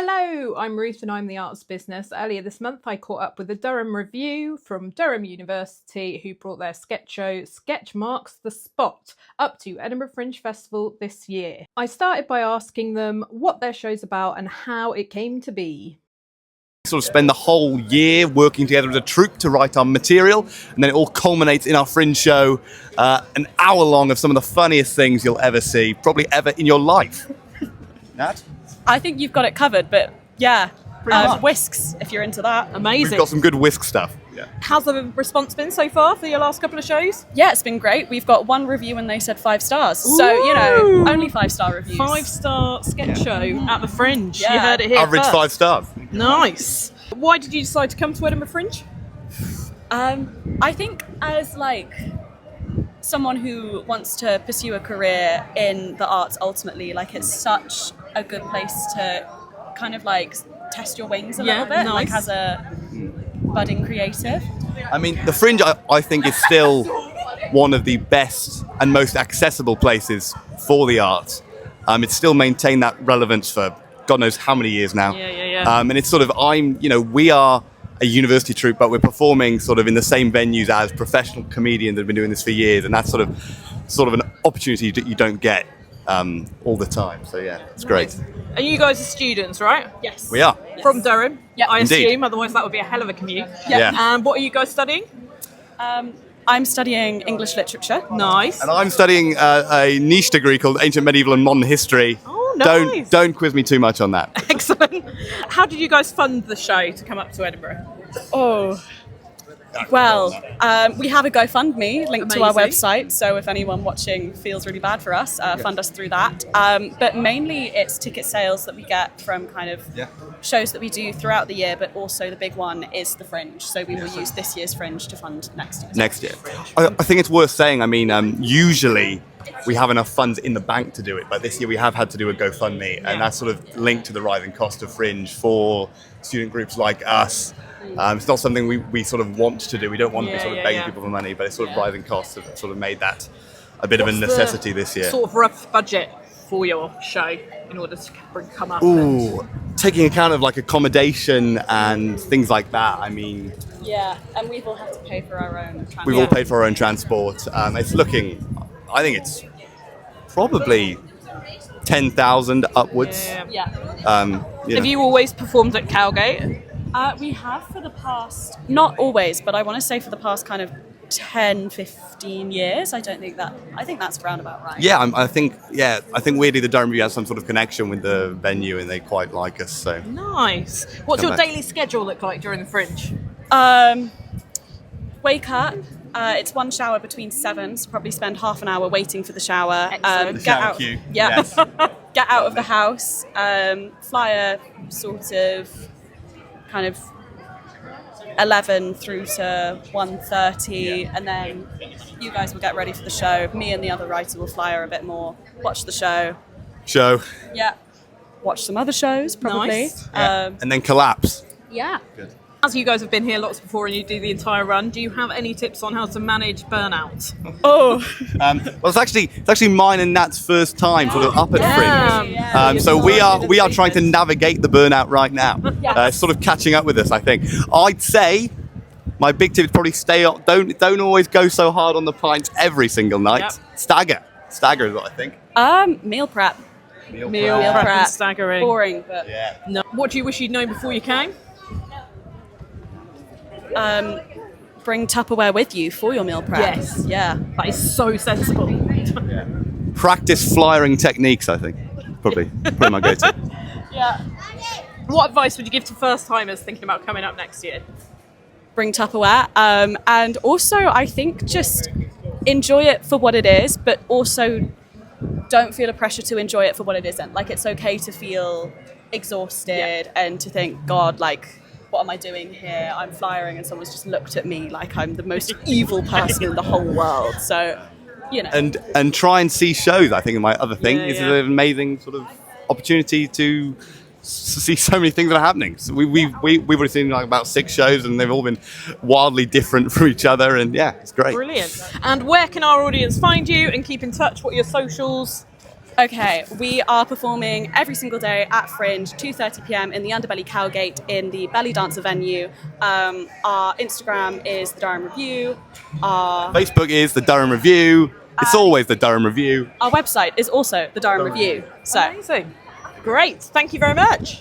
Hello, I'm Ruth and I'm the Arts Business. Earlier this month I caught up with the Durham Revue from Durham University who brought their sketch show Sketch Marks the Spot up to Edinburgh Fringe Festival this year. I started by asking them what their show's about and how it came to be. Sort of spend the whole year working together as a troupe to write our material, and then it all culminates in our Fringe show, an hour long of some of the funniest things you'll ever see, probably ever in your life. Nat? I think you've got it covered, but yeah, whisks if you're into that. Amazing. We've got some good whisk stuff. Yeah. How's the response been so far for your last couple of shows? Yeah, it's been great. We've got one review and they said 5 stars. Ooh. So, only 5-star reviews. 5-star sketch show at the Fringe. Yeah. You heard it here Average first. 5 stars. Nice. Why did you decide to come to Edinburgh Fringe? I think as someone who wants to pursue a career in the arts ultimately, it's such a good place to kind of test your wings a little bit, nice. as a budding creative. I mean, the Fringe, I think, is still one of the best and most accessible places for the arts. It's still maintained that relevance for God knows how many years now. Yeah. And it's sort of, we are a university troupe, but we're performing sort of in the same venues as professional comedians that have been doing this for years, and that's sort of an opportunity that you don't get all the time. So yeah, it's great. And you guys are students, right? Yes. We are. Yes. From Durham? Yeah. I Indeed. assume, otherwise that would be a hell of a commute. Yeah. And what are you guys studying? I'm studying English literature. Nice. And I'm studying a niche degree called Ancient, Medieval and Modern History. Oh, nice. Don't quiz me too much on that. Excellent. How did you guys fund the show to come up to Edinburgh? Oh, well, we have a GoFundMe linked to our Amazing. website, so if anyone watching feels really bad for us, fund us through that. But mainly it's ticket sales that we get from kind of shows that we do throughout the year, but also the big one is the Fringe. So we will use this year's Fringe to fund next year's. Next year. I think it's worth saying, usually we have enough funds in the bank to do it, but this year we have had to do a GoFundMe, and that's sort of linked to the rising cost of Fringe for student groups like us. It's not something we sort of want to do. We don't want to be sort of begging people for money, but it's sort of rising costs have sort of made that a bit of a necessity this year. Sort of rough budget for your show in order to come up? Taking account of accommodation and things like that, Yeah, and we've all had to pay for our own transport. we've all paid for our own transport. It's looking, I think it's probably 10,000 upwards. Yeah. Have you always performed at Cowgate? We have for the past, not always, but I want to say for the past kind of 10, 15 years. I think that's around about right. Yeah, I think weirdly the Durham Revue has some sort of connection with the venue and they quite like us. So Nice. What's your daily schedule look like during the Fringe? Wake up. It's one shower between 7, so probably spend half an hour waiting for the shower. Excellent. The shower queue. Yeah. Yes. Get out of the house. Fly a sort of kind of 11 through to 1:30, and then you guys will get ready for the show. Me and the other writer will fly her a bit more, watch the show. Yeah. Watch some other shows, probably. Nice. And then collapse. Yeah. Good. As you guys have been here lots before and you do the entire run, do you have any tips on how to manage burnout? Oh. Well, it's actually mine and Nat's first time sort of up at Fringe. Yeah. So we are trying to navigate the burnout right now. Yes. Sort of catching up with us, I think. I'd say my big tip is probably stay up. Don't always go so hard on the pints every single night. Yep. Stagger is what I think. Meal prep. Meal prep. prep and staggering. Boring, but No. What do you wish you'd known before you came? bring Tupperware with you for your meal prep. Yes. Yeah. That is so sensible. Practice flyering techniques, I think. Probably my go-to. Yeah. What advice would you give to first-timers thinking about coming up next year? Bring Tupperware. And also, I think just enjoy it for what it is, but also don't feel a pressure to enjoy it for what it isn't. Like, it's okay to feel exhausted and to think, God, like, what am I doing here? I'm flyering and someone's just looked at me like I'm the most evil person in the whole world. So, you know. And try and see shows, I think, is my other thing. It's an amazing sort of opportunity to see so many things that are happening. So we've already seen like about 6 shows and they've all been wildly different from each other, and yeah, it's great. Brilliant. And where can our audience find you and keep in touch? What are your socials? Okay, we are performing every single day at Fringe, 2:30 p.m. in the Underbelly Cowgate in the belly dancer venue. Our Instagram is the Durham Revue. Our Facebook is the Durham Revue. It's always the Durham Revue. website is also the Durham Revue. So Amazing. Great. Thank you very much.